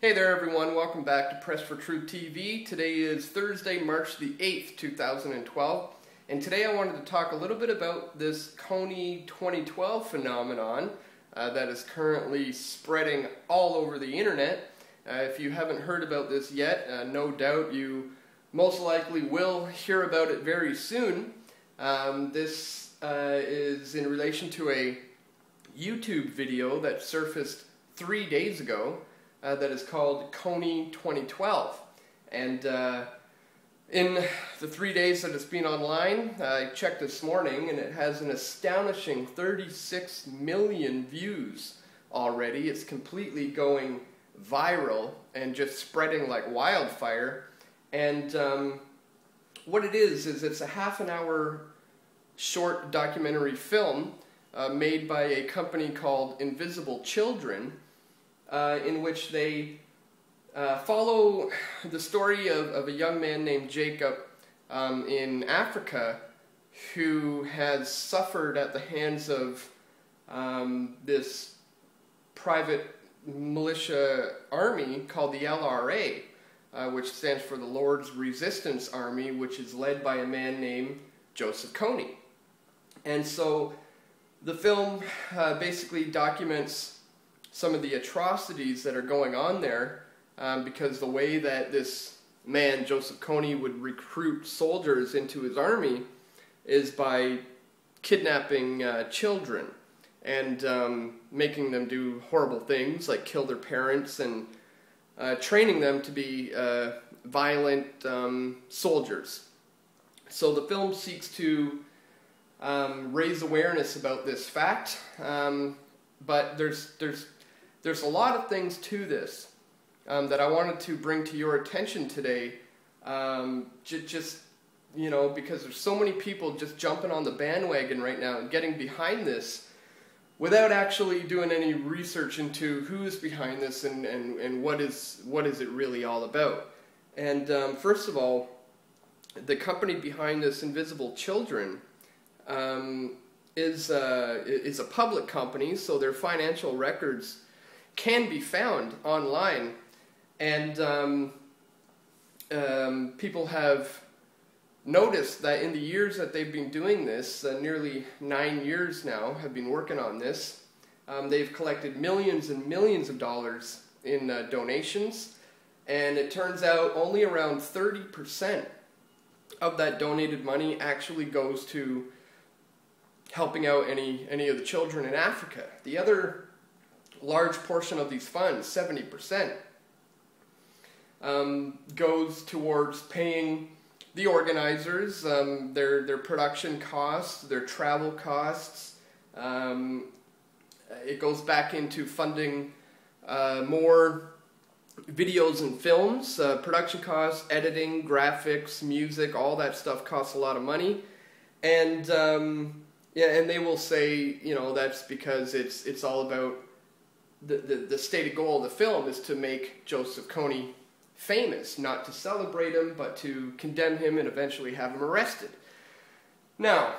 Hey there everyone, welcome back to Press for Truth TV. Today is Thursday, March the 8th, 2012, and today I wanted to talk a little bit about this Kony 2012 phenomenon that is currently spreading all over the internet. If you haven't heard about this yet, no doubt you most likely will hear about it very soon. This is in relation to a YouTube video that surfaced 3 days ago. That is called Kony 2012, and in the 3 days that it's been online, I checked this morning and it has an astonishing 36 million views already. It's completely going viral and just spreading like wildfire. And what it is it's a half-an-hour short documentary film made by a company called Invisible Children, in which they follow the story of a young man named Jacob in Africa who has suffered at the hands of this private militia army called the LRA, which stands for the Lord's Resistance Army, which is led by a man named Joseph Kony. And so the film basically documents some of the atrocities that are going on there, because the way that this man, Joseph Kony, would recruit soldiers into his army is by kidnapping children and making them do horrible things like kill their parents and training them to be violent soldiers. So the film seeks to raise awareness about this fact, but there's a lot of things to this that I wanted to bring to your attention today, just, you know, because there's so many people just jumping on the bandwagon right now and getting behind this without actually doing any research into who's behind this and what is it really all about. And first of all, the company behind this, Invisible Children, is a public company, so their financial records can be found online, and people have noticed that in the years that they've been doing this, nearly 9 years now, have been working on this, they've collected millions and millions of dollars in donations, and it turns out only around 30% of that donated money actually goes to helping out any of the children in Africa. The other large portion of these funds, 70%, goes towards paying the organizers, their production costs, their travel costs. It goes back into funding more videos and films, production costs, editing, graphics, music, all that stuff costs a lot of money. And yeah, and they will say, you know, that's because it's all about the stated goal of the film is to make Joseph Kony famous, not to celebrate him, but to condemn him and eventually have him arrested. Now,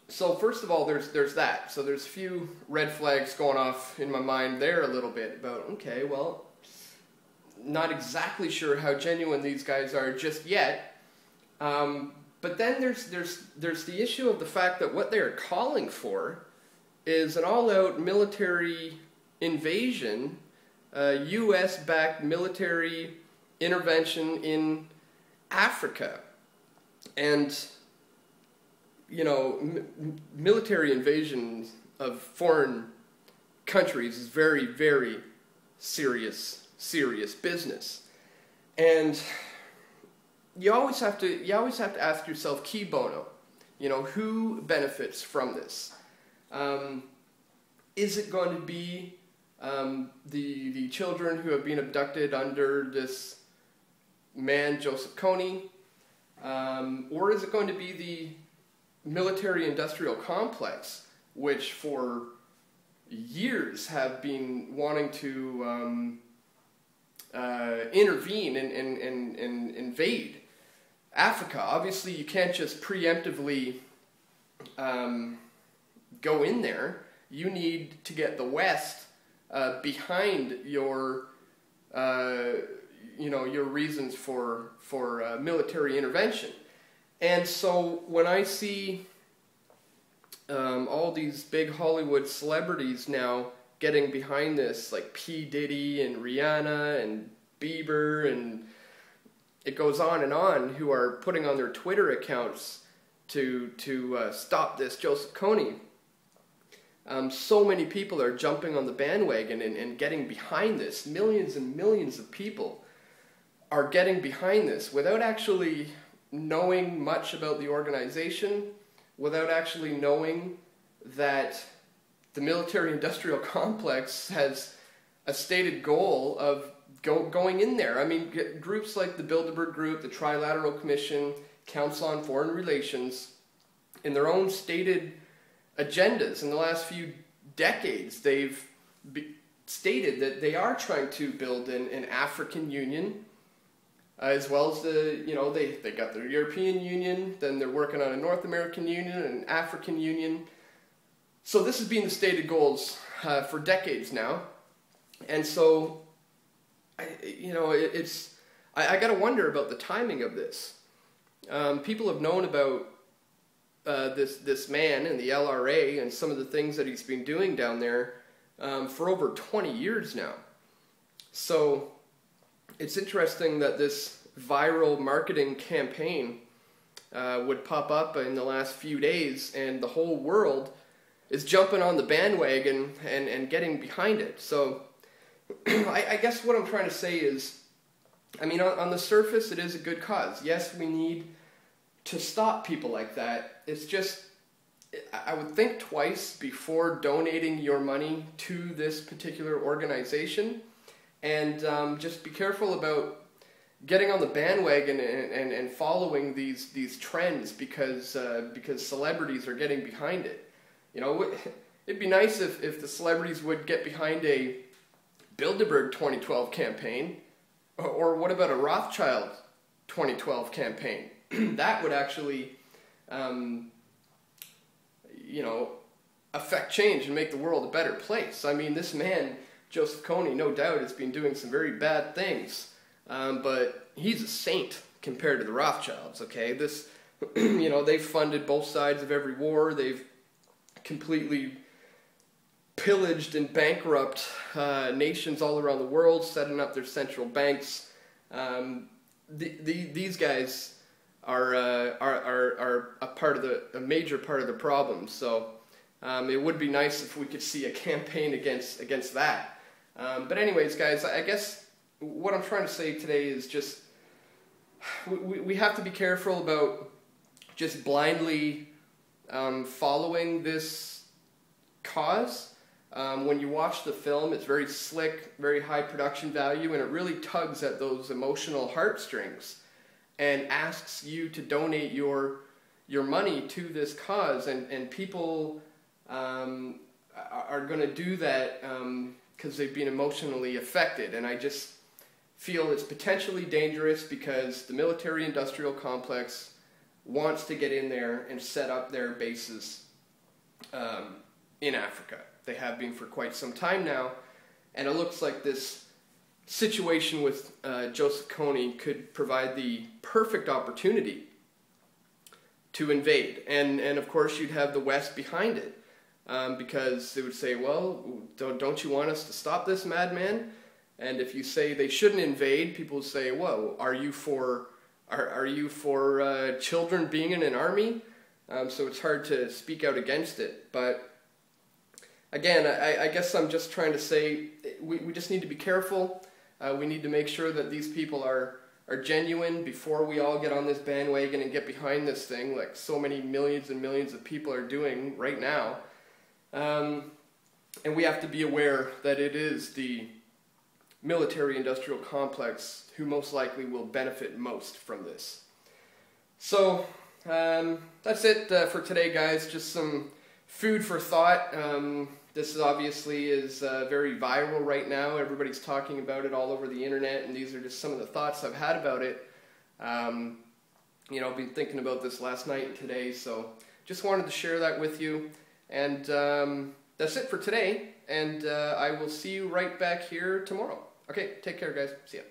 so first of all, there's that. So there's a few red flags going off in my mind there a little bit about, okay, well, not exactly sure how genuine these guys are just yet. But then there's the issue of the fact that what they're calling for is an all-out military invasion, U.S.-backed military intervention in Africa. And, you know, military invasion of foreign countries is very, very serious business. And you always have to ask yourself, key bono, you know, who benefits from this? Is it going to be the children who have been abducted under this man, Joseph Kony, or is it going to be the military-industrial complex, which for years have been wanting to intervene and invade Africa? Obviously, you can't just preemptively go in there. You need to get the West behind your your reasons for military intervention. And so when I see all these big Hollywood celebrities now getting behind this, like P. Diddy and Rihanna and Bieber, and it goes on, who are putting on their Twitter accounts to stop this Joseph Kony. So many people are jumping on the bandwagon and getting behind this. Millions and millions of people are getting behind this without actually knowing much about the organization, without actually knowing that the military-industrial complex has a stated goal of going in there. I mean, groups like the Bilderberg Group, the Trilateral Commission, Council on Foreign Relations, in their own stated agendas in the last few decades, they've stated that they are trying to build an African Union, as well as they got their European Union, then they're working on a North American Union, an African Union. So this has been the stated goals for decades now, and so I got to wonder about the timing of this. People have known about this man and the LRA and some of the things that he's been doing down there for over 20 years now. So it's interesting that this viral marketing campaign would pop up in the last few days, and the whole world is jumping on the bandwagon and getting behind it. So I guess what I'm trying to say is, I mean, on the surface, it is a good cause. Yes, we need to stop people like that. It's just, I would think twice before donating your money to this particular organization, and just be careful about getting on the bandwagon and following these trends because celebrities are getting behind it. It'd be nice if the celebrities would get behind a Bilderberg 2012 campaign, or what about a Rothschild 2012 campaign? That would actually, affect change and make the world a better place. I mean, this man, Joseph Kony, no doubt has been doing some very bad things, but he's a saint compared to the Rothschilds, okay? This, they've funded both sides of every war. They've completely pillaged and bankrupt nations all around the world, setting up their central banks. These guys are a major part of the problem. So it would be nice if we could see a campaign against that. But anyways, guys, I guess what I'm trying to say today is just we have to be careful about just blindly following this cause. When you watch the film, it's very slick, very high production value, and it really tugs at those emotional heartstrings and asks you to donate your money to this cause, and people are going to do that because they've been emotionally affected. And I just feel it's potentially dangerous because the military-industrial complex wants to get in there and set up their bases in Africa. They have been for quite some time now, and it looks like this situation with Joseph Kony could provide the perfect opportunity to invade. And of course you'd have the West behind it, because they would say, well, don't you want us to stop this madman? And if you say they shouldn't invade, people will say, whoa, are you for children being in an army? So it's hard to speak out against it. But again, I guess I'm just trying to say we just need to be careful. We need to make sure that these people are genuine before we all get on this bandwagon and get behind this thing like so many millions and millions of people are doing right now. And we have to be aware that it is the military-industrial complex who most likely will benefit most from this. So that's it for today, guys. Just some food for thought. This obviously is very viral right now. Everybody's talking about it all over the internet, and these are just some of the thoughts I've had about it. I've been thinking about this last night and today, so just wanted to share that with you. And that's it for today, and I will see you right back here tomorrow. Okay, take care, guys. See ya.